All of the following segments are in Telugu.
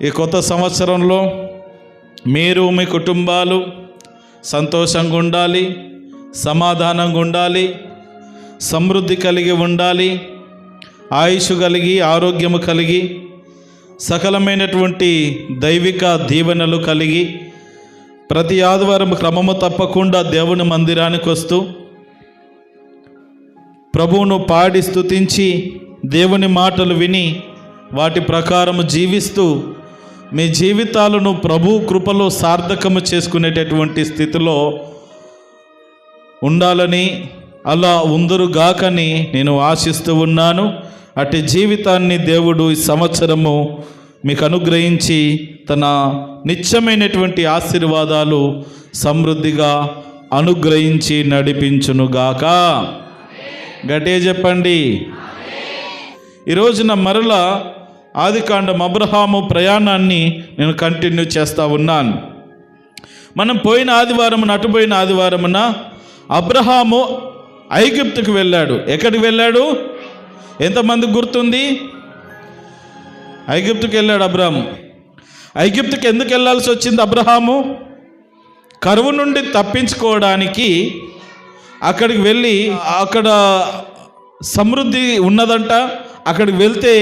ఈ కొత్త సంవత్సరంలో మీరు మీ కుటుంబాలు సంతోషంగా ఉండాలి, సమాధానంగా ఉండాలి, సమృద్ధి కలిగి ఉండాలి, ఆయుష్ కలిగి ఆరోగ్యము కలిగి సకలమైనటువంటి దైవిక దీవెనలు కలిగి ప్రతి ఆదివారం క్రమము తప్పకుండా దేవుని మందిరానికి వస్తూ ప్రభువును పాడి స్తుతించి దేవుని మాటలు విని వాటి ప్రకారము జీవిస్తూ మీ జీవితాలను ప్రభు కృపలో సార్థకము చేసుకునేటటువంటి స్థితిలో ఉండాలని, అలా ఉందరుగాకని నేను ఆశిస్తూ ఉన్నాను. అట్టి జీవితాన్ని దేవుడు ఈ సంవత్సరము మీకు అనుగ్రహించి తన నిత్యమైనటువంటి ఆశీర్వాదాలు సమృద్ధిగా అనుగ్రహించి నడిపించునుగాక. గట్టిగా చెప్పండి. ఈరోజున మరలా ఆదికాండం అబ్రహాము ప్రయాణాన్ని నేను కంటిన్యూ చేస్తూ ఉన్నాను. మనం పోయిన ఆదివారమున అటుపోయిన ఆదివారమున అబ్రహాము ఐగుప్తుకు వెళ్ళాడు. ఎక్కడికి వెళ్ళాడు? ఎంతమందికి గుర్తుంది? ఐగుప్తుకు వెళ్ళాడు అబ్రహాము. ఐగుప్తుకు ఎందుకు వెళ్ళాల్సి వచ్చింది అబ్రహాము? కరువు నుండి తప్పించుకోవడానికి అక్కడికి వెళ్ళి అక్కడ సమృద్ధి ఉన్నదంట. అక్కడికి వెళ్తే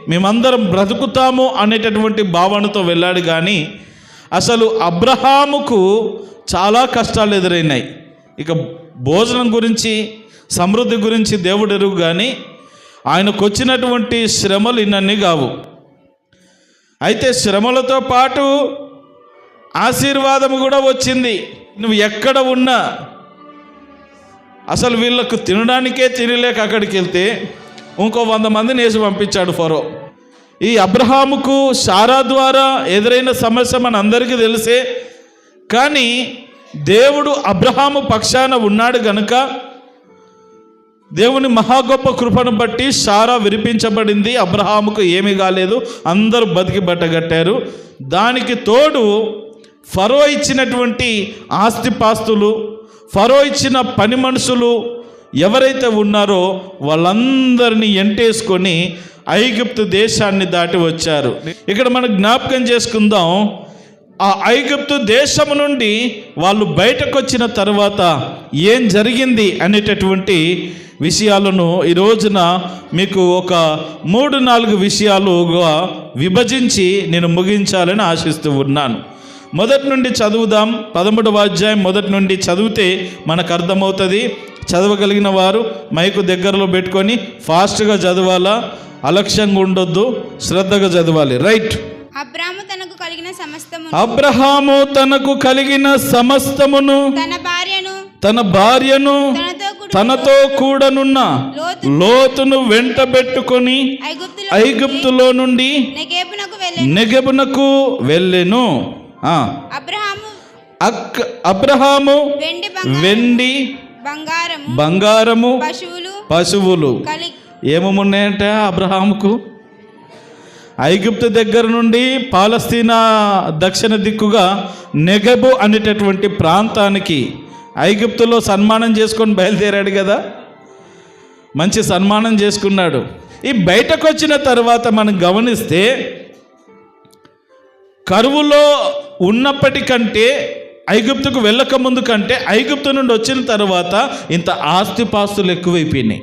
మేమందరం బ్రతుకుతాము అనేటటువంటి భావనతో వెళ్ళాడు. కానీ అసలు అబ్రహాముకు చాలా కష్టాలు ఎదురైనాయి. ఇక భోజనం గురించి సమృద్ధి గురించి దేవుడు ఎరుగు, కానీ ఆయనకు వచ్చినటువంటి శ్రమలు ఇన్నన్నీ కావు. అయితే శ్రమలతో పాటు ఆశీర్వాదం కూడా వచ్చింది. నువ్వు ఎక్కడ ఉన్నా అసలు వీళ్ళకు తినడానికే తినలేక అక్కడికి వెళ్తే ఇంకో 100 మందిని వేసి పంపించాడు ఫరో. ఈ అబ్రహాముకు శారా ద్వారా ఎదురైన సమస్య మన అందరికీ తెలిసే. కానీ దేవుడు అబ్రహాము పక్షాన ఉన్నాడు గనుక దేవుని మహా గొప్ప కృపను బట్టి శారా విరిపించబడింది. అబ్రహాముకు ఏమీ కాలేదు, అందరూ బతికి బట్టగట్టారు. దానికి తోడు ఫరో ఇచ్చినటువంటి ఆస్తిపాస్తులు, ఫరో ఇచ్చిన పని మనుషులు ఎవరైతే ఉన్నారో వాళ్ళందరినీ ఎంటేసుకొని ఐగుప్తు దేశాన్ని దాటి వచ్చారు. ఇక్కడ మనం జ్ఞాపకం చేసుకుందాం. ఆ ఐగుప్తు దేశం నుండి వాళ్ళు బయటకు వచ్చిన తర్వాత ఏం జరిగింది అనేటటువంటి విషయాలను ఈ రోజున మీకు ఒక 3-4 విషయాలుగా విభజించి నేను ముగించాలని ఆశిస్తూ ఉన్నాను. మొదటి నుండి చదువుదాం. 13వ అధ్యాయం మొదటి నుండి చదివితే మనకు అర్థమవుతుంది. చదవగలిగిన వారు మైకు దగ్గరలో పెట్టుకొని ఫాస్ట్గా చదవాలా, అలక్ష్యంగా ఉండొద్దు, శ్రద్ధగా చదవాలి. రైట్. అబ్రహాము తనకు కలిగిన సమస్తమును తన భార్యను తనతో కూడనున్న లోతును వెంటబెట్టుకొని ఐగుప్తులో నుండి నెగెబునకు వెళ్ళెను. అబ్రహాము వెండి బంగారము పశువులు ఏమేమున్నాయంట అబ్రహాముకు? ఐగుప్తు దగ్గర నుండి పాలస్తీనా దక్షిణ దిక్కుగా నెగెబు అనేటటువంటి ప్రాంతానికి ఐగుప్తులో సన్మానం చేసుకొని బయలుదేరాడు కదా, మంచి సన్మానం చేసుకున్నాడు. ఈ బయటకు వచ్చిన తర్వాత మనం గమనిస్తే కరువులో ఉన్నప్పటికంటే ఐగుప్తుకు వెళ్ళక ముందు కంటే ఐగుప్తు నుండి వచ్చిన తర్వాత ఇంత ఆస్తిపాస్తులు ఎక్కువైపోయినాయి.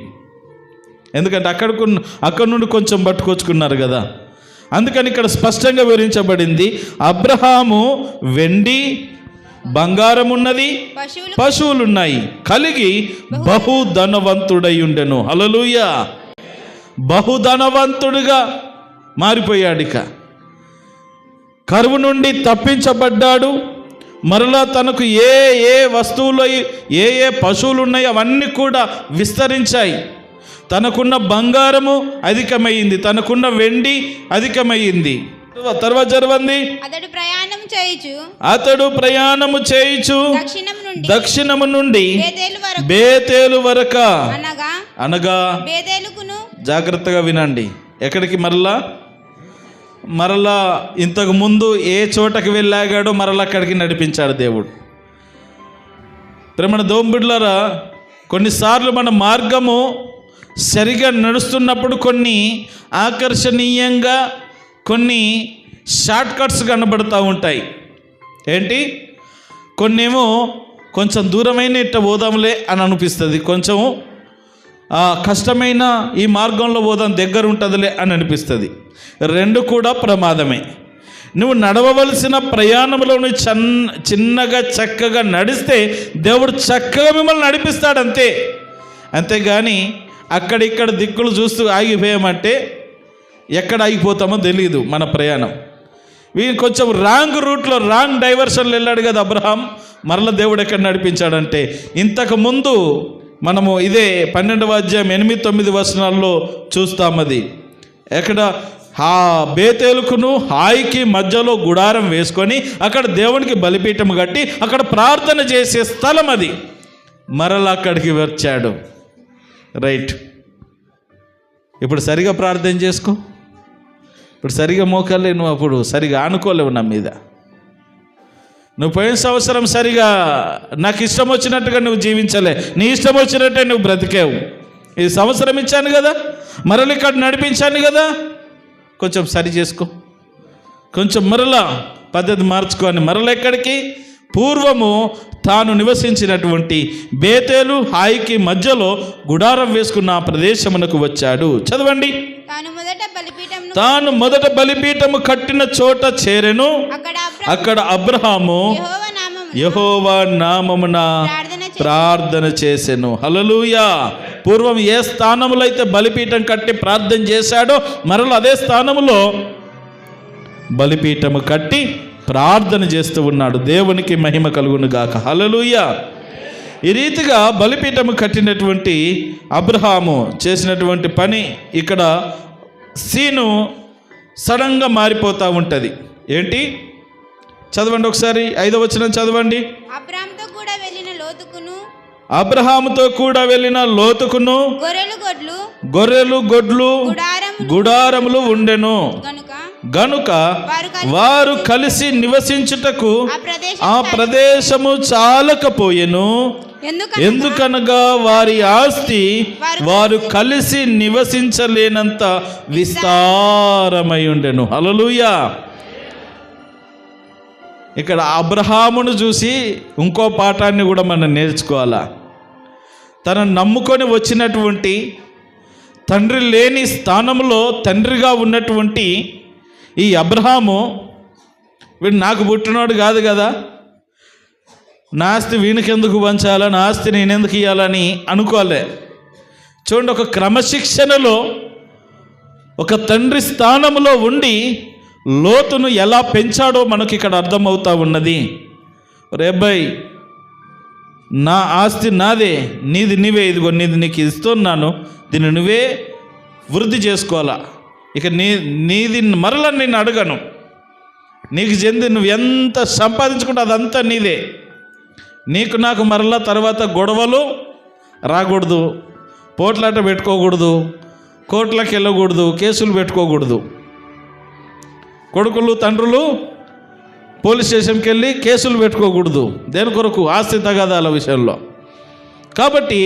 ఎందుకంటే అక్కడ నుండి కొంచెం పట్టుకొచ్చుకున్నారు కదా. అందుకని ఇక్కడ స్పష్టంగా వివరించబడింది, అబ్రహాము వెండి బంగారం ఉన్నది, పశువులున్నాయి, కలిగి బహుధనవంతుడై ఉండెను. హల్లెలూయా. బహుధనవంతుడిగా మారిపోయాడు. ఇక కరువు నుండి తప్పించబడ్డాడు. మరలా తనకు ఏ వస్తువులు ఏ పశువులు ఉన్నాయి అవన్నీ కూడా విస్తరించాయి. తనకున్న బంగారము అధికమైంది, తనకున్న వెండి అధికమైంది. తర్వాత జరవంది, అతడు ప్రయాణము చేయుచు దక్షిణము నుండి బేతేలు వరక అనగా జాగ్రత్తగా వినండి. ఎక్కడికి? మరలా ఇంతకు ముందు ఏ చోటకి వెళ్ళాగాడో మరలా అక్కడికి నడిపించాడు దేవుడు. ప్రేమ దోంబిడ్లరా, కొన్నిసార్లు మన మార్గము సరిగా నడుస్తున్నప్పుడు కొన్ని ఆకర్షణీయంగా, కొన్ని షార్ట్ కట్స్ కనబడుతూ ఉంటాయి. ఏంటి, కొన్నేమో కొంచెం దూరమైన ఇట్ట పోదాంలే అని అనిపిస్తుంది, కొంచెం కష్టమైన ఈ మార్గంలో పోదాం దగ్గర ఉంటుందిలే అని అనిపిస్తుంది. రెండు కూడా ప్రమాదమే. నువ్వు నడవవలసిన ప్రయాణంలో చిన్నగా చక్కగా నడిస్తే దేవుడు చక్కగా మిమ్మల్ని నడిపిస్తాడు, అంతే. అంతేగాని అక్కడిక్కడ దిక్కులు చూస్తూ ఆగిపోయామంటే ఎక్కడ ఆగిపోతామో తెలియదు మన ప్రయాణం. వీళ్ళు కొంచెం రాంగ్ రూట్లో రాంగ్ డైవర్షన్లో వెళ్ళాడు కదా అబ్రహాం. మరల దేవుడు ఎక్కడ నడిపించాడంటే, ఇంతకు ముందు మనము ఇదే 12వ అధ్యాయం 8-9 వచనాల్లో చూస్తాం. అది ఎక్కడ, బేతేలుకును హాయికి మధ్యలో గుడారం వేసుకొని అక్కడ దేవునికి బలిపీఠం కట్టి అక్కడ ప్రార్థన చేసే స్థలం అది. మరలా అక్కడికి వచ్చాడు. రైట్, ఇప్పుడు సరిగా ప్రార్థన చేసుకో. ఇప్పుడు సరిగా మోకాలే, నువ్వు అప్పుడు సరిగా ఆనుకోలేవు నా మీద. నువ్వు పోయిన సంవత్సరం సరిగా నాకు ఇష్టం వచ్చినట్టుగా నువ్వు జీవించలే, నీ ఇష్టం వచ్చినట్టే నువ్వు బ్రతికేవు. ఈ సంవత్సరం ఇచ్చాను కదా, మరల ఇక్కడ నడిపించాను కదా, కొంచెం సరి చేసుకో, కొంచెం మరలా పద్ధతి మార్చుకొని మరల ఎక్కడికి, పూర్వము తాను నివసించినటువంటి బేతేలు హాయికి మధ్యలో గుడారం వేసుకున్న ఆ ప్రదేశమునకు వచ్చాడు. చదవండి. తాను మొదట బలిపీఠము కట్టిన చోట చేరెను. అక్కడ అబ్రహాము యెహోవా నామమున ప్రార్థన చేసెను. హల్లెలూయా. పూర్వం ఏ స్థానంలో అయితే బలిపీఠం కట్టి ప్రార్థన చేశాడో మరలా అదే స్థానంలో బలిపీఠము కట్టి ప్రార్థన చేస్తూ ఉన్నాడు. దేవునికి మహిమ కలుగును గాక. హల్లెలూయా. ఈ రీతిగా బలిపీఠము కట్టినటువంటి అబ్రహాము చేసినటువంటి పని ఇక్కడ సీను సడన్గా మారిపోతూ ఉంటుంది. ఏంటి, చదవండి ఒకసారి 5వ వచనం చదవండి. అబ్రహాముతో కూడా వెళ్ళిన లోతుకును గొర్రెలు గొడ్లు గుడారములు ఉండెను గనుక వారు కలిసి నివసించుటకు ఆ ప్రదేశము చాలకపోయెను. ఎందుకనగా వారి ఆస్తి వారు కలిసి నివసించలేనంత విస్తారమై ఉండెను. హల్లెలూయా. ఇక్కడ అబ్రహామును చూసి ఇంకో పాఠాన్ని కూడా మనం నేర్చుకోవాలా. తనను నమ్ముకొని వచ్చినటువంటి, తండ్రి లేని స్థానంలో తండ్రిగా ఉన్నటువంటి ఈ అబ్రహాము, వీడు నాకు పుట్టినోడు కాదు కదా, నా ఆస్తి వీనికెందుకు పంచాలా, నా ఆస్తి నేనెందుకు ఇవ్వాలని అనుకోలే. చూడండి, ఒక క్రమశిక్షణలో ఒక తండ్రి స్థానంలో ఉండి లోతును ఎలా పెంచాడో మనకి ఇక్కడ అర్థమవుతా ఉన్నది. రేబాయ్, నా ఆస్తి నాదే, నీది నీవే, ఇదిగో నీకు ఇస్తున్నాను, దీన్ని నువ్వే వృద్ధి చేసుకోవాలా. ఇక నీది మరలా నేను అడగను, నీకు చెంది నువ్వు ఎంత సంపాదించుకుంటే అదంతా నీదే. నీకు నాకు మరలా తర్వాత గొడవలు రాకూడదు, పోట్లాట పెట్టుకోకూడదు, కోర్టులకు వెళ్ళకూడదు, కేసులు పెట్టుకోకూడదు. కొడుకులు తండ్రులు పోలీస్ స్టేషన్కి వెళ్ళి కేసులు పెట్టుకోకూడదు. దేని కొరకు? ఆస్తి తగాదాల విషయంలో. కాబట్టి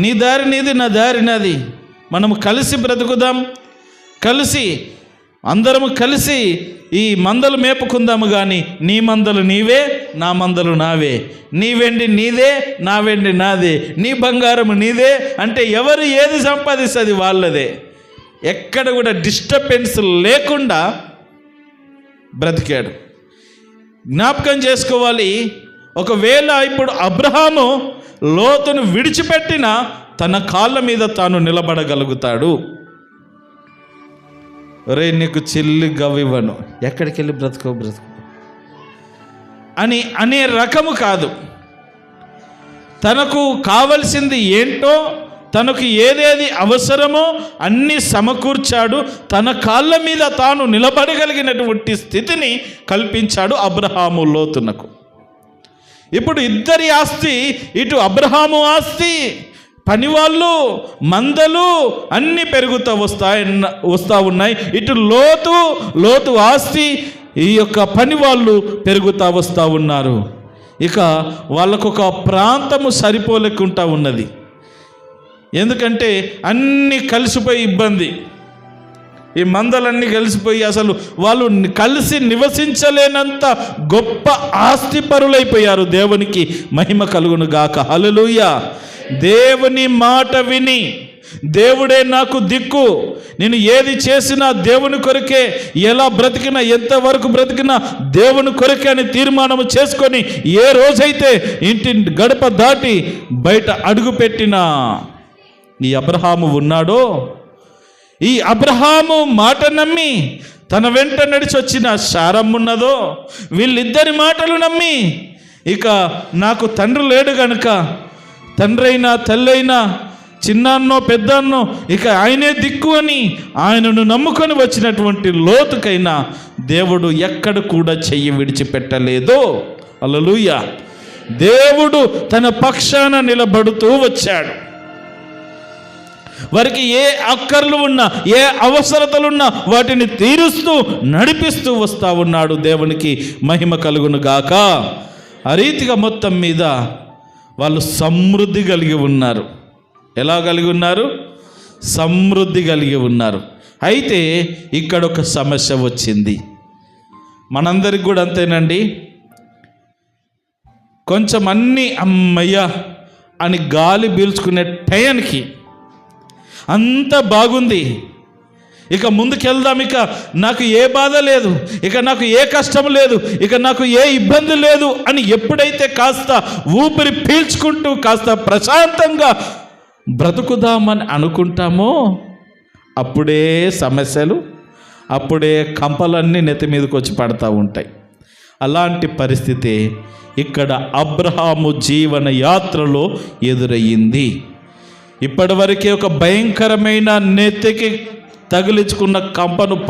నీ దారి నీది, నా దారి నాది. మనం కలిసి బ్రతుకుదాం, కలిసి అందరము కలిసి ఈ మందలు మేపుకుందాము. కానీ నీ మందలు నీవే, నా మందలు నావే. నీ వెండి నీదే, నా వెండి నాదే. నీ బంగారం నీదే. అంటే ఎవరు ఏది సంపాదిస్తుంది వాళ్ళదే. ఎక్కడ కూడా డిస్టర్బెన్స్ లేకుండా బ్రతికాడు. జ్ఞాపకం చేసుకోవాలి, ఒకవేళ ఇప్పుడు అబ్రహాము లోతును విడిచిపెట్టినా తన కాళ్ళ మీద తాను నిలబడగలుగుతాడు. రే, నీకు చిల్లి గవ్వివ్వను, ఎక్కడికి వెళ్ళి బ్రతుకో అని అనే రకము కాదు. తనకు కావలసింది ఏంటో, తనకు ఏదేది అవసరమో అన్నీ సమకూర్చాడు. తన కాళ్ళ మీద తాను నిలబడగలిగినటువంటి స్థితిని కల్పించాడు అబ్రహాము లోతునకు. ఇప్పుడు ఇద్దరి ఆస్తి, ఇటు అబ్రహాము ఆస్తి, పనివాళ్ళు, మందలు అన్నీ పెరుగుతూ వస్తూ ఉన్నాయి. ఇటు లోతు ఆస్తి, ఈ యొక్క పని వాళ్ళు పెరుగుతూ వస్తూ ఉన్నారు. ఇక వాళ్ళకొక ప్రాంతము సరిపోలేకుండా ఉన్నది. ఎందుకంటే అన్నీ కలిసిపోయి ఇబ్బంది. ఈ మందలన్నీ కలిసిపోయి అసలు వాళ్ళు కలిసి నివసించలేనంత గొప్ప ఆస్తిపరులైపోయారు. దేవునికి మహిమ కలుగును గాక. హల్లెలూయా. దేవుని మాట విని, దేవుడే నాకు దిక్కు, నేను ఏది చేసినా దేవుని కొరకే, ఎలా బ్రతికినా, ఎంతవరకు బ్రతికినా దేవుని కొరకే అని తీర్మానం చేసుకొని ఏ రోజైతే ఇంటి గడప దాటి బయట అడుగుపెట్టిన ఈ అబ్రహాము ఉన్నాడో, ఈ అబ్రహాము మాట నమ్మి తన వెంట నడిచి వచ్చిన శారమ్మ ఉన్నదో, వీళ్ళిద్దరి మాటలు నమ్మి ఇక నాకు తండ్రి లేడు గనుక తండ్రైనా తల్లైనా చిన్నాన్నో పెద్దన్నో ఇక ఆయనే దిక్కు అని ఆయనను నమ్ముకొని వచ్చినటువంటి లోతుకైనా దేవుడు ఎక్కడ కూడా చెయ్యి విడిచిపెట్టలేదు. హల్లెలూయా. దేవుడు తన పక్షాన నిలబడుతూ వచ్చాడు. వారికి ఏ అక్కర్లు ఉన్నా, ఏ అవసరతలున్నా వాటిని తీరుస్తూ నడిపిస్తూ వస్తూ ఉన్నాడు. దేవునికి మహిమ కలుగును గాక. ఆ రీతిగా మొత్తం మీద వాళ్ళు సమృద్ధి కలిగి ఉన్నారు. ఎలా కలిగి ఉన్నారు? సమృద్ధి కలిగి ఉన్నారు. అయితే ఇక్కడ ఒక సమస్య వచ్చింది. మనందరికి కూడా అంతేనండి. కొంచెం అన్నీ అమ్మయ్య అని గాలి పీల్చుకునే టయానికి అంత బాగుంది, ఇక ముందుకెళ్దాం, ఇక నాకు ఏ బాధ లేదు, ఇక నాకు ఏ కష్టం లేదు, ఇక నాకు ఏ ఇబ్బంది లేదు అని ఎప్పుడైతే కాస్త ఊపిరి పీల్చుకుంటూ కాస్త ప్రశాంతంగా బ్రతుకుదామని అనుకుంటామో అప్పుడే సమస్యలు, అప్పుడే కంపలన్నీ నెత్తి మీదకి వచ్చి పడతా ఉంటాయి. అలాంటి పరిస్థితి ఇక్కడ అబ్రహాము జీవన యాత్రలో ఎదురయ్యింది. ఇప్పటివరకే ఒక భయంకరమైన నెత్తికి తగిలించుకున్న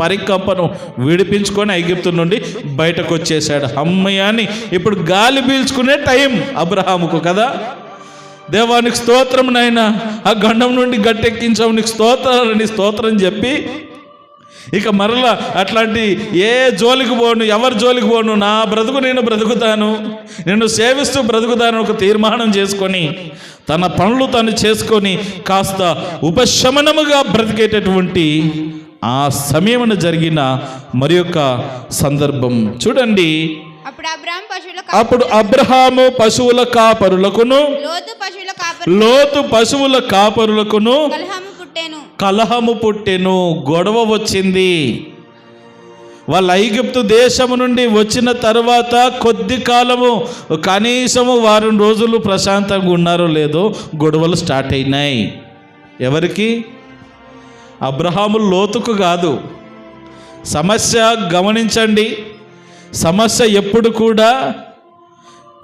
పరికంపను విడిపించుకొని ఐగుప్తు నుండి బయటకు వచ్చేసాడు. అమ్మయ్య అని ఇప్పుడు గాలి పీల్చుకునే టైం అబ్రహాముకు కదా. దేవానికి స్తోత్రం నాయనా, ఆ గండం నుండి గట్టెక్కించావు, నీకు స్తోత్రాలని స్తోత్రం చెప్పి ఇక మరలా అట్లాంటి ఏ జోలికి పోను, ఎవరి జోలికి పోను, నా బ్రతుకు నేను బ్రతుకుతాను, నేను సేవిస్తూ బ్రతుకుతాను ఒక తీర్మానం చేసుకొని తన పనులు తను చేసుకొని కాస్త ఉపశమనముగా బ్రతికేటటువంటి ఆ సమయమున జరిగిన మరి యొక్క సందర్భం చూడండి. అప్పుడు అబ్రహాము పశువుల కాపరులకును లోతు పశువుల కాపరులకును కలహము పుట్టెను, గొడవ వచ్చింది. వాళ్ళ ఐగుప్తు దేశము నుండి వచ్చిన తర్వాత కొద్ది కాలము, కనీసము వారం రోజులు ప్రశాంతంగా ఉన్నారో లేదో గొడవలు స్టార్ట్ అయినాయి. ఎవరికి? అబ్రహాము లోతుకు కాదు. సమస్య గమనించండి. సమస్య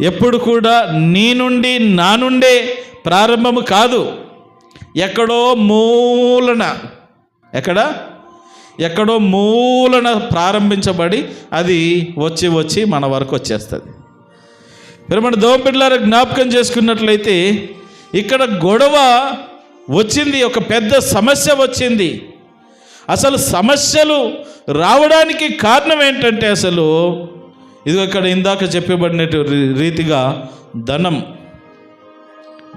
ఎప్పుడు కూడా నీ నుండి నా నుండే ప్రారంభము కాదు. ఎక్కడో మూలన ప్రారంభించబడి అది వచ్చి మన వరకు వచ్చేస్తుంది. మన దోంపిడ్లారా జ్ఞాపకం చేసుకున్నట్లయితే ఇక్కడ గొడవ వచ్చింది, ఒక పెద్ద సమస్య వచ్చింది. అసలు సమస్యలు రావడానికి కారణం ఏంటంటే అసలు ఇది ఇక్కడ ఇందాక చెప్పబడిన రీతిగా ధనం.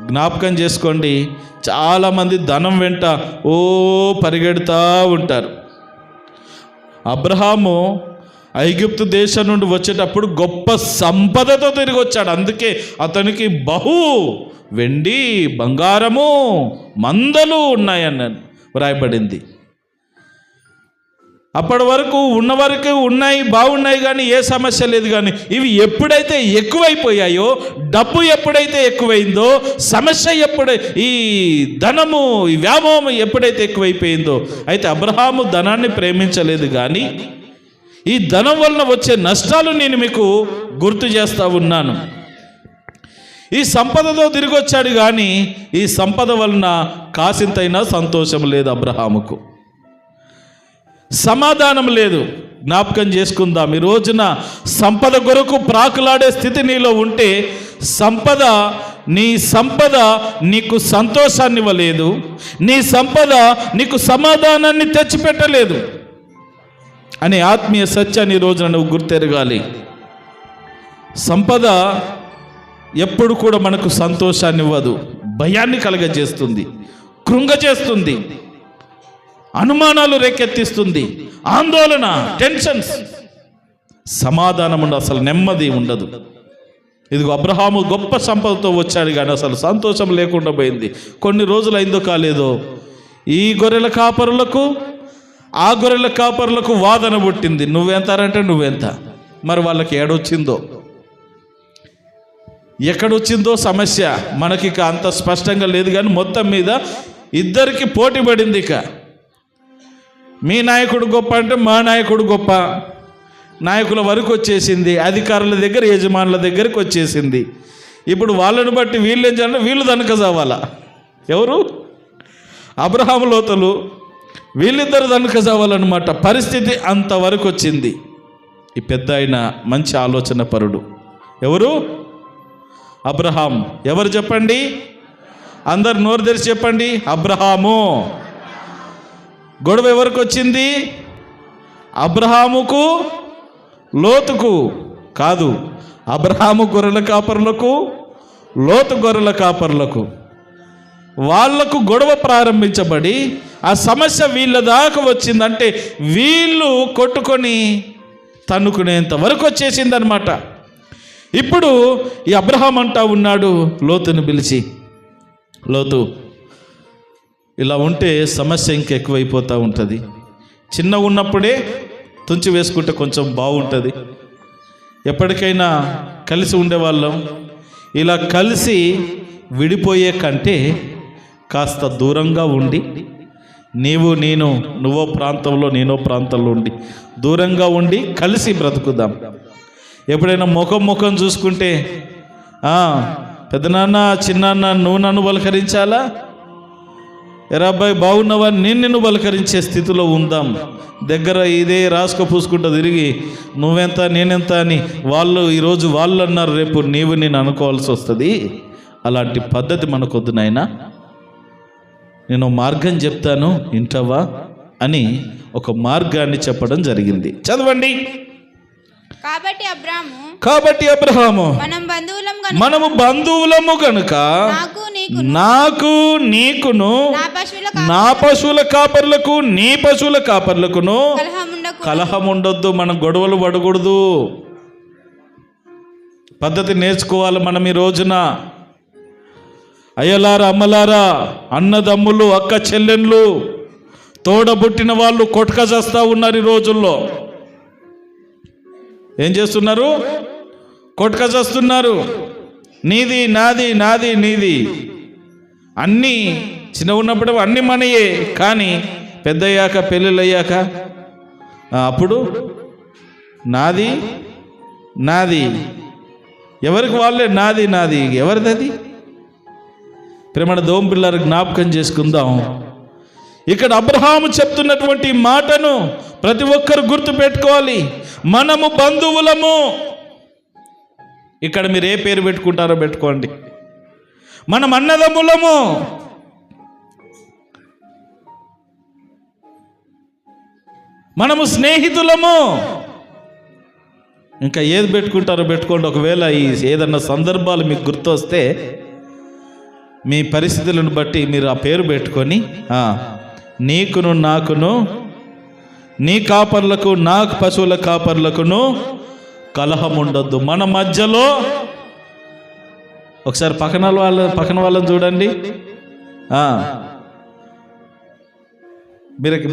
జ్ఞాపకం చేసుకోండి, చాలామంది ధనం వెంట పరిగెడుతూ ఉంటారు. అబ్రహాము ఐగుప్తు దేశం నుండి వచ్చేటప్పుడు గొప్ప సంపదతో తిరిగి వచ్చాడు. అందుకే అతనికి బహు వెండి బంగారము మందలు ఉన్నాయని వ్రాయబడింది. అప్పటి వరకు ఉన్నవరకు ఉన్నాయి, బాగున్నాయి, కానీ ఏ సమస్య లేదు. కానీ ఇవి ఎప్పుడైతే ఎక్కువైపోయాయో, డబ్బు ఎప్పుడైతే ఎక్కువైందో, సమస్య ఈ ధనము, ఈ వ్యామోహం ఎప్పుడైతే ఎక్కువైపోయిందో, అయితే అబ్రహాము ధనాన్ని ప్రేమించలేదు. కానీ ఈ ధనం వలన వచ్చే నష్టాలు నేను మీకు గుర్తు చేస్తూ ఉన్నాను. ఈ సంపదతో తిరిగి వచ్చాడు, కానీ ఈ సంపద వలన కాసింతైనా సంతోషం లేదు అబ్రహాముకు, సమాధానం లేదు. జ్ఞాపకం చేసుకుందాం, ఈ రోజున సంపద కొరకు ప్రాకులాడే స్థితి నీలో ఉంటే నీ సంపద నీకు సంతోషాన్ని ఇవ్వలేదు, నీ సంపద నీకు సమాధానాన్ని తెచ్చిపెట్టలేదు అనే ఆత్మీయ సత్యాన్ని ఈ రోజున నువ్వు గుర్తెరగాలి. సంపద ఎప్పుడు కూడా మనకు సంతోషాన్ని ఇవ్వదు, భయాన్ని కలగజేస్తుంది, కృంగజేస్తుంది. అనుమానాలు రేకెత్తిస్తుంది, ఆందోళన, టెన్షన్స్, సమాధానం ఉండదు, అసలు నెమ్మది ఉండదు. ఇదిగో అబ్రహాము గొప్ప సంపదతో వచ్చాడు కానీ అసలు సంతోషం లేకుండా పోయింది. కొన్ని రోజులు అయిందో కాలేదో ఈ గొర్రెల కాపరులకు ఆ గొర్రెల కాపరులకు వాదన పుట్టింది. నువ్వెంతారంటే నువ్వెంత. మరి వాళ్ళకి ఏడొచ్చిందో ఎక్కడొచ్చిందో సమస్య మనకి ఇక అంత స్పష్టంగా లేదు, కానీ మొత్తం మీద ఇద్దరికి పోటీ పడింది. ఇక మీ నాయకుడు గొప్ప అంటే మా నాయకుడు గొప్ప, నాయకుల వరకు వచ్చేసింది, అధికారుల దగ్గర యజమానుల దగ్గరికి వచ్చేసింది. ఇప్పుడు వాళ్ళని బట్టి వీళ్ళు ఏం చేయాలంటే వీళ్ళు దనకజావాలా. ఎవరు? అబ్రహాము లోతులు, వీళ్ళిద్దరు దనకజావాలన్నమాట. పరిస్థితి అంతవరకు వచ్చింది. ఈ పెద్ద ఆయన మంచి ఆలోచన పరుడు. ఎవరు? అబ్రహాం. ఎవరు చెప్పండి? అందరు నోరు తెరిచి చెప్పండి. అబ్రహాము. గొడవ ఎవరికి వచ్చింది? అబ్రహాముకు లోతుకు కాదు, అబ్రహాము గొర్రెల కాపరులకు, లోతు గొర్రెల కాపరులకు, వాళ్లకు గొడవ ప్రారంభించబడి ఆ సమస్య వీళ్ళ దాకా వచ్చిందంటే వీళ్ళు కొట్టుకొని తన్నుకునేంత వరకు వచ్చేసిందనమాట. ఇప్పుడు ఈ అబ్రహాం అంటా ఉన్నాడు లోతుని పిలిచి, లోతు ఇలా ఉంటే సమస్య ఇంకెక్కువైపోతూ ఉంటుంది. చిన్న ఉన్నప్పుడే తుంచి వేసుకుంటే కొంచెం బాగుంటుంది. ఎప్పటికైనా కలిసి ఉండేవాళ్ళం. ఇలా కలిసి విడిపోయే కంటే కాస్త దూరంగా ఉండి, నువ్వో ప్రాంతంలో నేనో ప్రాంతంలో ఉండి దూరంగా ఉండి కలిసి బ్రతుకుదాం. ఎప్పుడైనా ముఖం చూసుకుంటే పెద్దనాన్న చిన్నాన్న నువ్వు నన్ను బలకరించాలా, ఎరా అబ్బాయి బాగున్నావా నేను నిన్ను బలకరించే స్థితిలో ఉందాం. దగ్గర ఇదే రాసుక పూసుకుంటూ తిరిగి నువ్వెంత నేనెంత అని ఈరోజు వాళ్ళు అన్నారు, రేపు నేను అనుకోవాల్సి వస్తుంది. అలాంటి పద్ధతి మనకొద్దు నాయనా, నేను మార్గం చెప్తాను వింటావా అని ఒక మార్గాన్ని చెప్పడం జరిగింది. చదవండి. కాబట్టి అబ్రహాము మనము బంధువులము కనుక నాకు నీకును నా పశువుల కాపర్లకు నీ పశువుల కాపర్లకును కలహం ఉండొద్దు. మనం గొడవలు పడకూడదు. పద్ధతి నేర్చుకోవాలి మనం ఈ రోజున. అయ్యలారా, అమ్మలారా, అన్నదమ్ములు, అక్క చెల్లెళ్ళు, తోడబుట్టిన వాళ్ళు కొట్టుక చేస్తూ ఉన్నారు ఈ రోజుల్లో. ఏం చేస్తున్నారు? కొట్టుక చేస్తున్నారు. నీది నాది, నాది నీది. అన్నీ చిన్న ఉన్నప్పుడు అన్నీ మనయే, కానీ పెద్దయ్యాక పెళ్ళిళ్ళు అయ్యాక అప్పుడు నాది నాది, ఎవరికి వాళ్ళే నాది నాది. ఎవరిది అది? ప్రేమణ దోమ పిల్లలు జ్ఞాపకం చేసుకుందాం. ఇక్కడ అబ్రహాము చెప్తున్నటువంటి మాటను ప్రతి ఒక్కరు గుర్తు పెట్టుకోవాలి. మనము బంధువులము. ఇక్కడ మీరు ఏ పేరు పెట్టుకుంటారో పెట్టుకోండి. మనం అన్నదమ్ములము. మనము స్నేహితులము. ఇంకా ఏది పెట్టుకుంటారో పెట్టుకోండి. ఒకవేళ ఏదన్నా సందర్భాలు మీకు గుర్తొస్తే మీ పరిస్థితులను బట్టి మీరు ఆ పేరు పెట్టుకొని నీకును నాకును నీ కాపర్లకు నా పశువుల కాపర్లకును కలహం ఉండొద్దు. మన మధ్యలో ఒకసారి పక్కన వాళ్ళని చూడండి.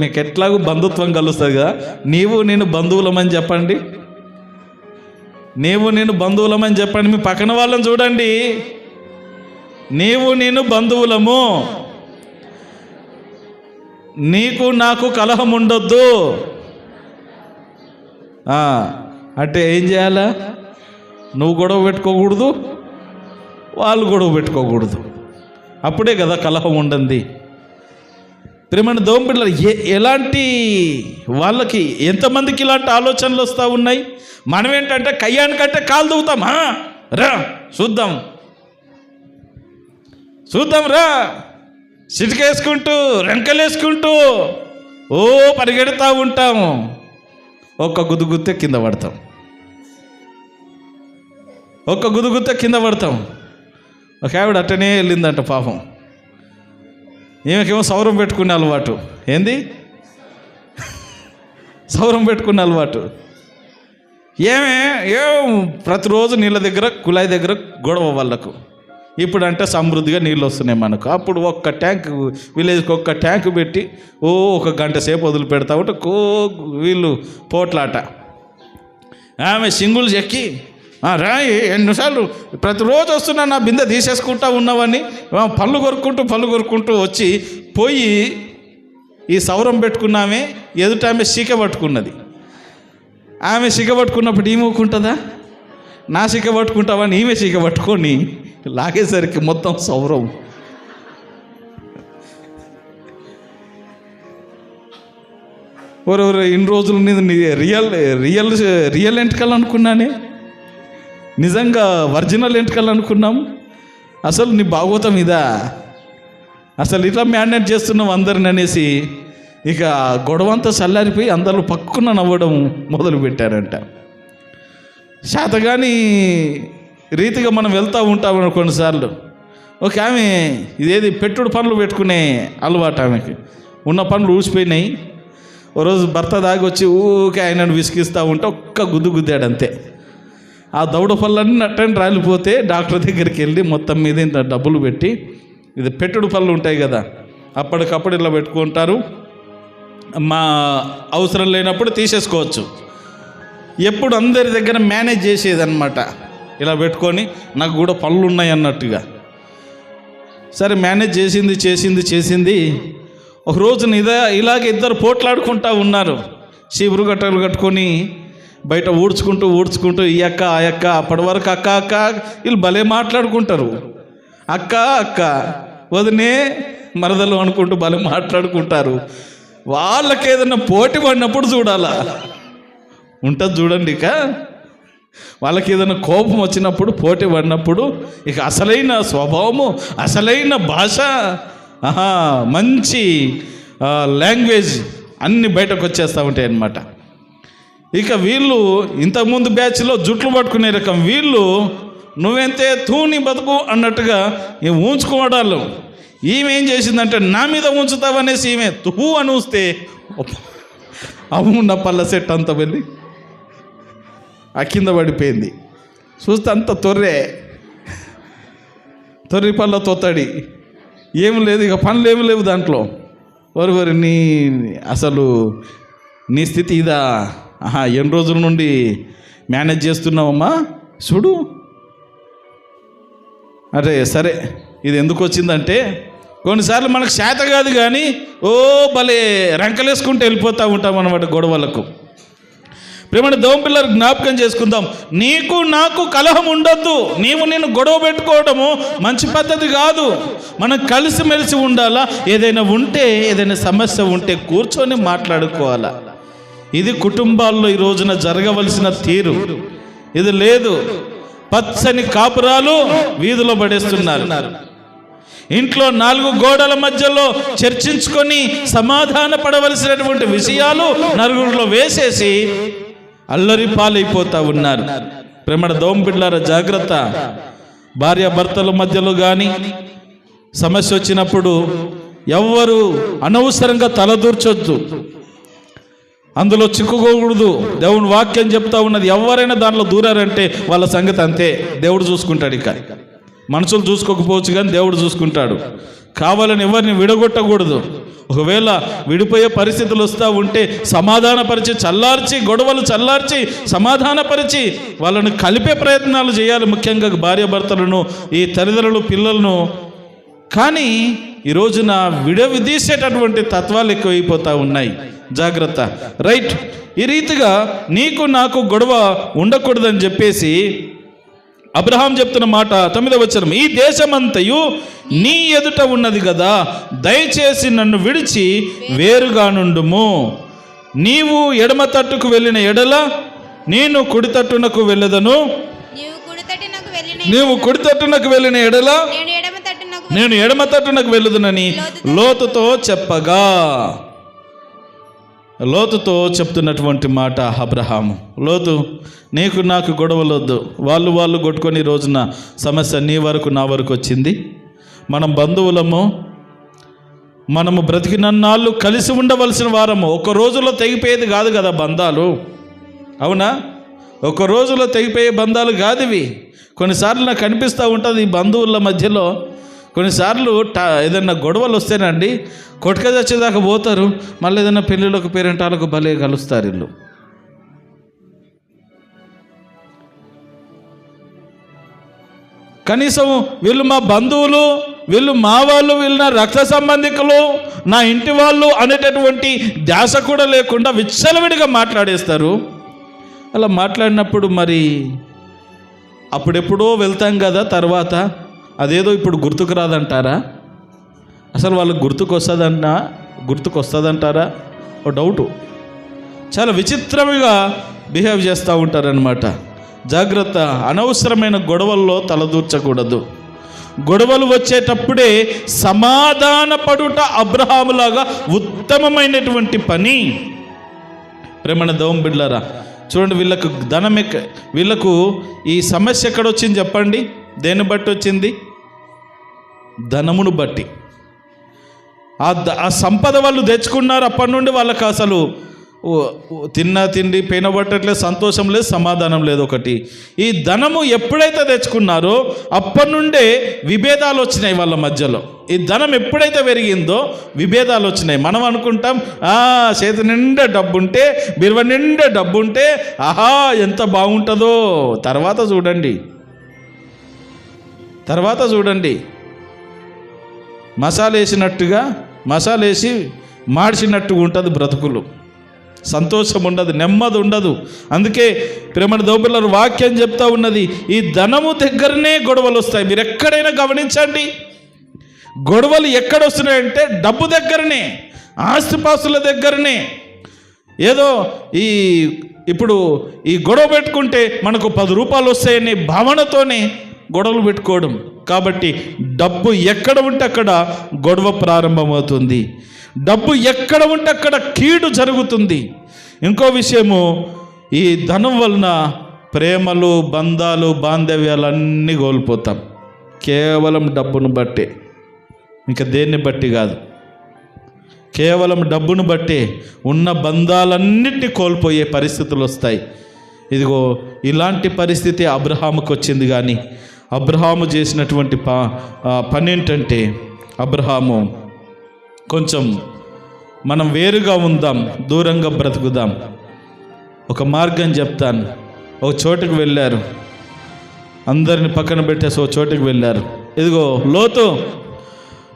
మీకు ఎట్లాగూ బంధుత్వం కలుస్తుంది కదా. నేను బంధువులమని చెప్పండి. నేను బంధువులమని చెప్పండి. మీ పక్కన వాళ్ళని చూడండి. నేను బంధువులము. నీకు నాకు కలహం ఉండొద్దు అంటే ఏం చేయాలా? నువ్వు గొడవ పెట్టుకోకూడదు, వాళ్ళు గొడవ పెట్టుకోకూడదు. అప్పుడే కదా కలహం ఉండండి. ప్రేమ దోంపిల్ల ఎలాంటి వాళ్ళకి ఎంతమందికి ఇలాంటి ఆలోచనలు వస్తూ ఉన్నాయి. మనం ఏంటంటే కయ్యానికంటే కాలు దూవుతాం. రా చూద్దాం రా, చిటికేసుకుంటూ రెంకలేసుకుంటూ పరిగెడతా ఉంటాము. ఒక్క గుద్దుగుత్తే కింద పడతాం. ఒక ఆవిడ అట్టనే వెళ్ళిందంట పాపం. ఈమెకేమో సౌరం పెట్టుకునే అలవాటు. ఏంది? సౌరం పెట్టుకున్న అలవాటు. ఏం ప్రతిరోజు నీళ్ళ దగ్గర కుళాయి దగ్గర గొడవ వాళ్ళకు. ఇప్పుడు అంటే సమృద్ధిగా నీళ్ళు వస్తున్నాయి మనకు. అప్పుడు ఒక్క ట్యాంక్, విలేజ్కి ఒక్క ట్యాంక్ పెట్టి ఒక గంట సేపు వదిలి పెడతా ఉంటే వీళ్ళు పోట్లాట. ఆమె సింగులు చెక్కి రాయి ఎన్నిసార్లు ప్రతిరోజు వస్తున్నా నా బిందె తీసేసుకుంటా ఉన్నవని పళ్ళు కొరుక్కుంటూ వచ్చి పోయి ఈ సౌరం పెట్టుకున్నామే ఎదుట ఆమె శీక పట్టుకున్నది. ఆమె శీక పట్టుకున్నప్పుడు ఈమెకుంటుందా? నా శీక పట్టుకుంటావని ఈమె శీక పట్టుకొని లాగేసరికి మొత్తం సౌరం. ఎవరెవరు ఇన్ని రోజుల మీద రియల్ ఎంటకలు అనుకున్నానే, నిజంగా ఒరిజినల్ ఎంటకలు అనుకున్నాం. అసలు నీ భాగవతం ఇదా? అసలు ఇట్లా మేనేజ్ చేస్తున్నాం అందరిని అనేసి ఇక గొడవంతా చల్లారిపోయి అందరూ పక్కున నవ్వడం మొదలు పెట్టారంట. శాతగాని రీతిగా మనం వెళ్తూ ఉంటాం కొన్నిసార్లు. ఒక ఆమె ఇదేది పెట్టుడు పనులు పెట్టుకునే అలవాటు, ఆమెకి ఉన్న పనులు ఊసిపోయినాయి. ఓ రోజు భర్త దాగి వచ్చి ఊకే ఆయనను విసిగిస్తూ ఉంటే ఒక్క గుద్దాడు అంతే. ఆ దౌడ పళ్ళన్నీ అట్టని రాలిపోతే డాక్టర్ దగ్గరికి వెళ్ళి మొత్తం మీద ఇంత డబ్బులు పెట్టి, ఇది పెట్టుడు పళ్ళు ఉంటాయి కదా అప్పటికప్పుడు ఇలా పెట్టుకుంటారు, మా అవసరం లేనప్పుడు తీసేసుకోవచ్చు. ఎప్పుడు అందరి దగ్గర మేనేజ్ చేసేదన్నమాట, ఇలా పెట్టుకొని నాకు కూడా పళ్ళు ఉన్నాయి అన్నట్టుగా. సరే మేనేజ్ చేసింది. ఒక రోజున ఇలాగే ఇద్దరు పోట్లాడుకుంటూ ఉన్నారు. చీపురు గట్టలు కట్టుకొని బయట ఊడ్చుకుంటూ ఈ అక్క ఆ అక్క, అప్పటి వరకు అక్క వీళ్ళు భలే మాట్లాడుకుంటారు. అక్క వదినే మరదలు అనుకుంటూ భలే మాట్లాడుకుంటారు. వాళ్ళకి ఏదైనా పోటీ పడినప్పుడు చూడాలా ఉంటుంది చూడండి. ఇక వాళ్ళకి ఏదైనా కోపం వచ్చినప్పుడు, పోటీ పడినప్పుడు ఇక అసలైన స్వభావము, అసలైన భాష, మంచి లాంగ్వేజ్ అన్నీ బయటకు వచ్చేస్తూ ఉంటాయి అన్నమాట. ఇక వీళ్ళు ఇంతకుముందు బ్యాచ్లో జుట్లు పట్టుకునే రకం, వీళ్ళు నువ్వెంతే తూని బతుకు అన్నట్టుగా ఊంచుకోవడాలు. ఈమె ఏం చేసిందంటే నా మీద ఉంచుతావనేసి ఈమె తుహు అని ఊస్తే అవున్న పళ్ళ సెట్ అంతా వెళ్ళి ఆ కింద పడిపోయింది. చూస్తే అంత తొర్రి పళ్ళ తోతడి ఏమి లేదు, ఇక పనులు ఏమి లేవు దాంట్లో. వరి అసలు నీ స్థితి ఇదా? ఎన్ని రోజుల నుండి మేనేజ్ చేస్తున్నావమ్మా చూడు. అరే సరే, ఇది ఎందుకు వచ్చిందంటే కొన్నిసార్లు మనకు శాత కాదు కానీ భలే రంకలేసుకుంటూ వెళ్ళిపోతూ ఉంటాం అన్నమాట గొడవలకు. ప్రేమని దోంపిల్లలు జ్ఞాపకం చేసుకుందాం. నీకు నాకు కలహం ఉండొద్దు. నేను గొడవ పెట్టుకోవడము మంచి పద్ధతి కాదు. మనం కలిసిమెలిసి ఉండాలా. ఏదైనా సమస్య ఉంటే కూర్చొని మాట్లాడుకోవాలా. ఇది కుటుంబాల్లో ఈ రోజున జరగవలసిన తీరు. ఇది లేదు. పచ్చని కాపురాలు వీధిలో పడేస్తున్నారు. ఇంట్లో 4 గోడల మధ్యలో చర్చించుకొని సమాధాన పడవలసినటువంటి విషయాలు నలుగురిలో వేసేసి అల్లరి పాలైపోతూ ఉన్నారు. ప్రేమడ దోంబిడ్లారా జాగ్రత్త. భార్యాభర్తల మధ్యలో కానీ సమస్య వచ్చినప్పుడు ఎవ్వరు అనవసరంగా తలదూర్చొద్దు, అందులో చిక్కుకోకూడదు. దేవుని వాక్యం చెప్తా ఉన్నది, ఎవరైనా దానిలో దూరారంటే వాళ్ళ సంగతి అంతే. దేవుడు చూసుకుంటాడు. ఇక మనుషులు చూసుకోకపోవచ్చు కానీ దేవుడు చూసుకుంటాడు. కావాలని ఎవరిని విడగొట్టకూడదు. ఒకవేళ విడిపోయే పరిస్థితులు వస్తూ ఉంటే సమాధానపరిచి గొడవలు చల్లార్చి సమాధానపరిచి వాళ్ళను కలిపే ప్రయత్నాలు చేయాలి. ముఖ్యంగా భార్యాభర్తలను, ఈ తల్లిదండ్రులు, పిల్లలను. కానీ ఈ రోజున విడదీసేటటువంటి తత్వాలు ఎక్కువైపోతూ ఉన్నాయి. జాగ్రత్త. రైట్. ఈ రీతిగా నీకు నాకు గొడవ ఉండకూడదని చెప్పేసి అబ్రహాం చెప్తున్న మాట 9వ వచనం, ఈ దేశమంతయు నీ ఎదుట ఉన్నది కదా, దయచేసి నన్ను విడిచి వేరుగా నుండుము. నీవు ఎడమ తట్టుకు వెళ్ళిన ఎడల నేను కుడి తట్టునకు వెళ్ళదను, నీవు కుడి తట్టునకు వెళ్ళిన ఎడల నేను ఎడమ తట్టునకు వెళ్ళదునని లోతుతో చెప్పగా. లోతుతో చెప్తున్నటువంటి మాట అబ్రహాము. లోతు, నీకు నాకు గొడవలొద్దు. వాళ్ళు కొట్టుకొని ఈ రోజున సమస్య నీ వరకు నా వరకు వచ్చింది. మనం బంధువులము, మనము బ్రతికినన్నాళ్ళు కలిసి ఉండవలసిన వారము. ఒక రోజులో తెగిపోయేది కాదు కదా బంధాలు, అవునా? ఒక రోజులో తెగిపోయే బంధాలు కాదు ఇవి. కొన్నిసార్లు నాకు అనిపిస్తూ ఉంటుంది ఈ బంధువుల మధ్యలో కొన్నిసార్లు ఏదైనా గొడవలు వస్తేనండి కొట్టుక చచ్చేదాకా పోతారు, మళ్ళీ ఏదైనా పెళ్ళిళ్ళకు పేరెంటాలకు భలే కలుస్తారు వీళ్ళు. కనీసం వీళ్ళు మా బంధువులు, వీళ్ళు మా వాళ్ళు, వీళ్ళు నా రక్త సంబంధికులు, నా ఇంటి వాళ్ళు అనేటటువంటి ధ్యాస కూడా లేకుండా విచ్చలవిడిగా మాట్లాడేస్తారు. అలా మాట్లాడినప్పుడు మరి అప్పుడెప్పుడో వెళ్తాం కదా, తర్వాత అదేదో ఇప్పుడు గుర్తుకు రాదంటారా? అసలు వాళ్ళకి గుర్తుకొస్తుందంటారా? ఓ డౌటు. చాలా విచిత్రంగా బిహేవ్ చేస్తూ ఉంటారనమాట. జాగ్రత్త, అనవసరమైన గొడవల్లో తలదూర్చకూడదు. గొడవలు వచ్చేటప్పుడే సమాధానపడుట అబ్రహాములాగా ఉత్తమమైనటువంటి పని. ప్రేమణ దోమ బిడ్డలారా, చూడండి, వీళ్ళకు ఈ సమస్య ఎక్కడొచ్చింది చెప్పండి? దేన్ని బట్టి వచ్చింది? ధనమును బట్టి. ఆ సంపద వాళ్ళు తెచ్చుకున్నారు. అప్పటి నుండి వాళ్ళకి అసలు తిన్నా తిండి పెనబట్టట్లేదు, సంతోషం లేదు, సమాధానం లేదు. ఒకటి, ఈ ధనము ఎప్పుడైతే తెచ్చుకున్నారో అప్పటి నుండే విభేదాలు వచ్చినాయి వాళ్ళ మధ్యలో. ఈ ధనం ఎప్పుడైతే పెరిగిందో విభేదాలు వచ్చినాయి. మనం అనుకుంటాం చేతి నిండా డబ్బు ఉంటే, బిరువ నిండా డబ్బు ఉంటే ఆహా ఎంత బాగుంటుందో. తర్వాత చూడండి మసాలేసి మార్చినట్టుగా ఉంటుంది బ్రతుకులు. సంతోషం ఉండదు, నెమ్మది ఉండదు. అందుకే ప్రేమ దోబుల వాక్యం చెప్తా ఉన్నది, ఈ ధనము దగ్గరనే గొడవలు వస్తాయి. మీరు ఎక్కడైనా గమనించండి, గొడవలు ఎక్కడొస్తున్నాయంటే డబ్బు దగ్గరనే, ఆస్తిపాస్తుల దగ్గరనే. ఏదో ఇప్పుడు ఈ గొడవ పెట్టుకుంటే మనకు 10 రూపాయలు వస్తాయనే భావనతోనే గొడవలు పెట్టుకోవడం. కాబట్టి డబ్బు ఎక్కడ ఉంటే అక్కడ గొడవ ప్రారంభమవుతుంది. డబ్బు ఎక్కడ ఉంటే అక్కడ కీడు జరుగుతుంది. ఇంకో విషయము, ఈ ధనం వలన ప్రేమలు, బంధాలు, బాంధవ్యాలన్నీ కోల్పోతాం. కేవలం డబ్బును బట్టే, ఇంకా దేన్ని బట్టి కాదు. కేవలం డబ్బును బట్టే ఉన్న బంధాలన్నింటినీ కోల్పోయే పరిస్థితులు వస్తాయి. ఇదిగో ఇలాంటి పరిస్థితి అబ్రహాముకు వచ్చింది. కానీ అబ్రహాము చేసినటువంటి పని ఏంటంటే, అబ్రహాము కొంచెం మనం వేరుగా ఉందాం, దూరంగా బ్రతుకుదాం. ఒక మార్గం చెప్తాను. ఒక చోటుకు వెళ్ళారు, అందరిని పక్కన పెట్టేసి ఒక చోటుకు వెళ్ళారు. ఇదిగో లోతు,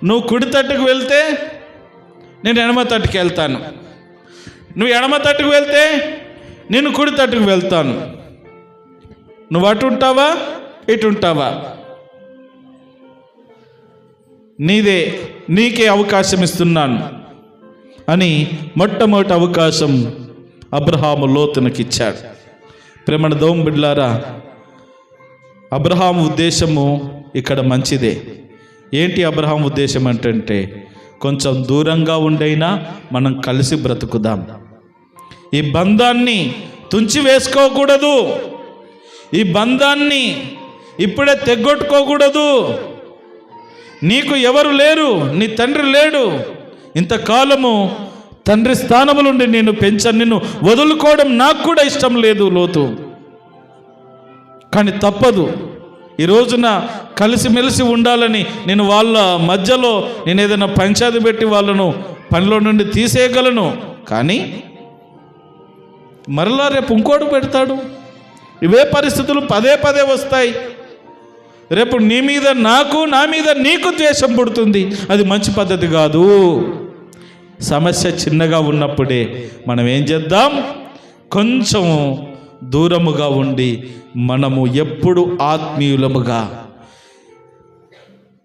నువ్వు కుడి తట్టుకు వెళ్తే నేను ఎడమ తట్టుకు వెళ్తాను, నువ్వు ఎడమ తట్టుకు వెళ్తే నేను కుడి తట్టుకు వెళ్తాను. నువ్వు అటు ఉంటావా ఇటు ఉంటావా, నీకే అవకాశం ఇస్తున్నాను అని మొట్టమొదటి అవకాశం అబ్రహాము లోతునకి ఇచ్చాడు. ప్రేమణ దోమ బిడ్లారా, అబ్రహాము ఉద్దేశము ఇక్కడ మంచిదే. ఏంటి అబ్రహాం ఉద్దేశం అంటే, కొంచెం దూరంగా ఉండైనా మనం కలిసి బ్రతుకుదాం. ఈ బంధాన్ని తుంచి వేసుకోకూడదు, ఈ బంధాన్ని ఇప్పుడే తెగొట్టుకోకూడదు. నీకు ఎవరు లేరు, నీ తండ్రి లేడు. ఇంతకాలము తండ్రి స్థానముల నుండి నేను పెంచాను, నిన్ను వదులుకోవడం నాకు కూడా ఇష్టం లేదు లోతు. కానీ తప్పదు, ఈ రోజున కలిసిమెలిసి ఉండాలని నేను వాళ్ళ మధ్యలో నేను ఏదైనా పంచాయతీ పెట్టి వాళ్ళను పనిలో నుండి తీసేయగలను. కానీ మరలా రేపు ఇంకోటి పెడతాడు. ఇవే పరిస్థితులు పదే పదే వస్తాయి. రేపు నీ మీద నాకు, నా మీద నీకు ద్వేషం పుడుతుంది. అది మంచి పద్ధతి కాదు. సమస్య చిన్నగా ఉన్నప్పుడే మనం ఏం చేద్దాం, కొంచెం దూరముగా ఉండి మనము ఎప్పుడు ఆత్మీయులముగా,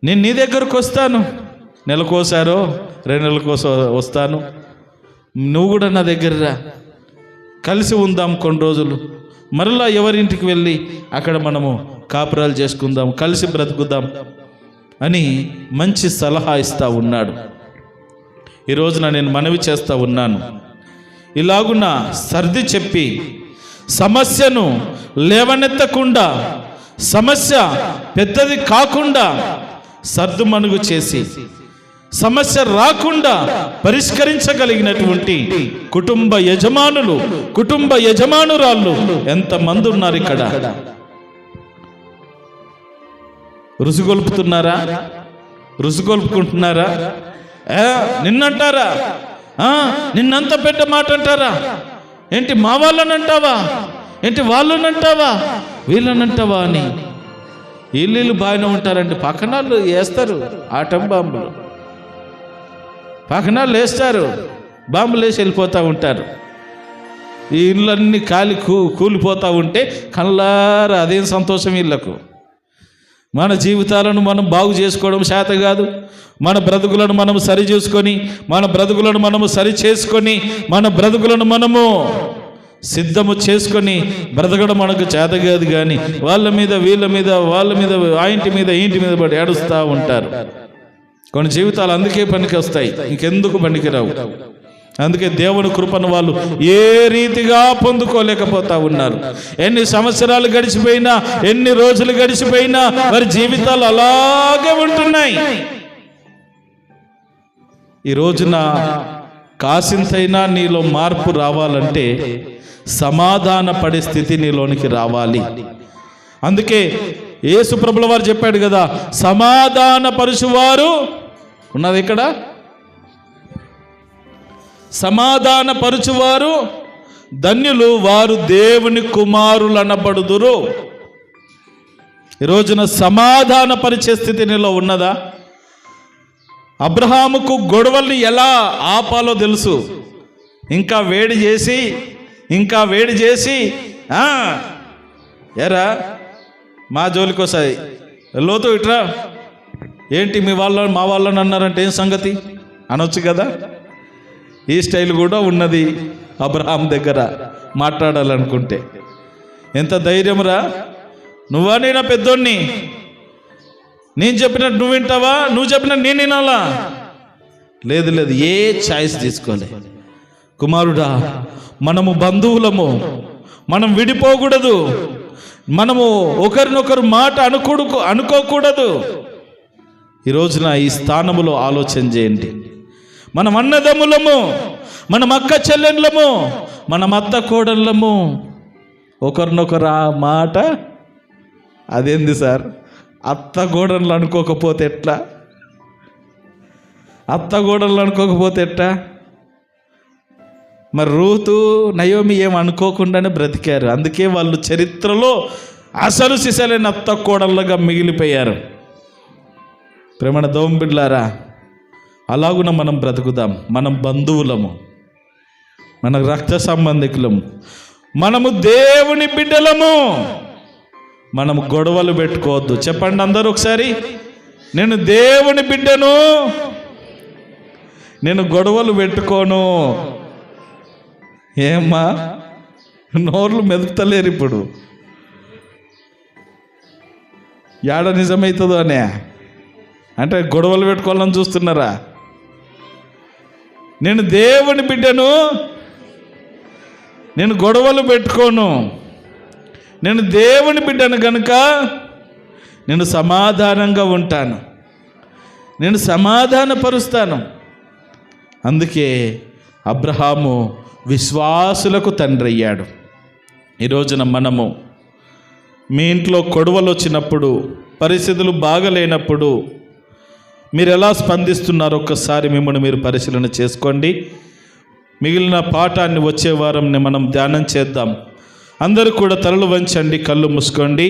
నేను నీ దగ్గరకు వస్తాను, నెలకోసారో 2 నెలలకోసో వస్తాను, నువ్వు కూడా నా దగ్గర రా, కలిసి ఉందాం కొన్ని రోజులు, మరలా ఎవరింటికి వెళ్ళి అక్కడ మనము కాపురాలు చేసుకుందాం, కలిసి బ్రతుకుదాం అని మంచి సలహా ఇస్తూ ఉన్నాడు. ఈ రోజున నేను మనవి చేస్తూ ఉన్నాను, ఇలాగున సర్ది చెప్పి సమస్యను లేవనెత్తకుండా, సమస్య పెద్దది కాకుండా సర్దుమణుగు చేసి సమస్య రాకుండా పరిష్కరించగలిగినటువంటి కుటుంబ యజమానులు, కుటుంబ యజమానురాళ్ళు ఎంతమంది ఉన్నారు ఇక్కడ? రుసుగొల్పుతున్నారా? రుసుగొల్పుకుంటున్నారా? నిన్నంటారా? నిన్నంత పెద్ద మాట అంటారా? ఏంటి మా వాళ్ళనంటావా? ఏంటి వాళ్ళనంటావా? వీళ్ళనంటావా అని వీళ్ళు బాగానే ఉంటారండి. పక్కనాళ్ళు వేస్తారు ఆటం బాంబులు, పక్కనాళ్ళు వేస్తారు బాంబులు వేసి వెళ్ళిపోతూ ఉంటారు. ఈ ఇళ్ళన్నీ కాలి కూలిపోతూ ఉంటే కళ్ళారా అదేం సంతోషం వీళ్ళకు. మన జీవితాలను మనం బాగు చేసుకోవడం చేత కాదు. మన బ్రతుకులను మనము సరి చేసుకొని, మన బ్రతుకులను మనము సరి చేసుకొని, మన బ్రతుకులను మనము సిద్ధము చేసుకొని బ్రతకడం మనకు చేత కాదు. కానీ వాళ్ళ మీద వీళ్ళ మీద ఆ ఇంటి మీద ఈ ఇంటి మీద పడి ఏడుస్తూ ఉంటారు. కొన్ని జీవితాలు అందుకే పనికి వస్తాయి, ఇంకెందుకు పనికిరావు. అందుకే దేవుని కృపను వాళ్ళు ఏ రీతిగా పొందుకోలేకపోతా ఉన్నారు. ఎన్ని సంవత్సరాలు గడిచిపోయినా, ఎన్ని రోజులు గడిచిపోయినా వారి జీవితాలు అలాగే ఉంటున్నాయి. ఈ రోజున కాసింతైనా నీలో మార్పు రావాలంటే సమాధాన పడే స్థితి నీలోనికి రావాలి. అందుకే యేసు ప్రభుల వారు చెప్పాడు కదా, సమాధాన పరుచువారు ఉన్నది ఇక్కడ, సమాధాన పరుచువారు ధన్యులు, వారు దేవుని కుమారులు అనబడుదురు. ఈ రోజున సమాధాన పరిచే స్థితి నీలో ఉన్నదా? అబ్రహాముకు గొడవల్ని ఎలా ఆపాలో తెలుసు. ఇంకా వేడి చేసి ఎరా మా జోలికి వస్తాయి, లోతు ఇట్రా, ఏంటి మీ వాళ్ళ మా వాళ్ళని అన్నారంటే ఏం సంగతి అనొచ్చు కదా. ఈ స్టైల్ కూడా ఉన్నది అబ్రహాం దగ్గర మాట్లాడాలనుకుంటే. ఎంత ధైర్యంరా, నువ్వా నేనా పెద్దోడిని, నేను చెప్పినట్టు నువ్వు వింటావా, నువ్వు చెప్పినట్టు నేను వినాలా? లేదు, ఏ ఛాయిస్ తీసుకోలే. కుమారుడా, మనము బంధువులము, మనం విడిపోకూడదు, మనము ఒకరినొకరు మాట అనుకోకూడదు. ఈ రోజున ఈ స్థానములో ఆలోచన చేయండి. మనం అన్నదమ్ములము, మనం అక్క చెల్లెళ్ళము, మనం అత్త కోడళ్ళము, ఒకరినొకరు ఆ మాట అదేంది సార్, అత్త గోడలు అనుకోకపోతే ఎట్లా? అత్త గోడలు అనుకోకపోతే ఎట్లా? మరి రూతు నయోమి ఏం అనుకోకుండానే బ్రతికారు. అందుకే వాళ్ళు చరిత్రలో అసలు సిసలైన అత్త కోడళ్ళగా మిగిలిపోయారు. ప్రేమణ దోంబిడ్లారా, అలాగున మనం బ్రతుకుదాం. మనం బంధువులము, మన రక్త సంబంధికులము, మనము దేవుని బిడ్డలము. మనము గొడవలు పెట్టుకోవద్దు. చెప్పండి అందరూ ఒకసారి, నేను దేవుని బిడ్డను, నేను గొడవలు పెట్టుకోను. ఏమ్మా నోర్లు మెదుపుతలేరు ఇప్పుడు, యాడ నిజమవుతుందో అనే అంటే గొడవలు పెట్టుకోవాలని చూస్తున్నారా? నేను దేవుని బిడ్డను, నేను గొడవలు పెట్టుకోను. నేను దేవుని బిడ్డను కనుక నేను సమాధానంగా ఉంటాను, నేను సమాధానపరుస్తాను. అందుకే అబ్రహాము విశ్వాసులకు తండ్రి అయ్యాడు. ఈ రోజున మనము మీ ఇంట్లో గొడవలు వచ్చినప్పుడు, పరిస్థితులు బాగలేనప్పుడు మీరు ఎలా స్పందిస్తున్నారో ఒక్కసారి మిమ్మల్ని మీరు పరిశీలన చేసుకోండి. మిగిలిన పాఠాన్ని వచ్చే వారం మనం ధ్యానం చేద్దాం. అందరూ కూడా తలలు వంచండి, కళ్ళు మూసుకోండి.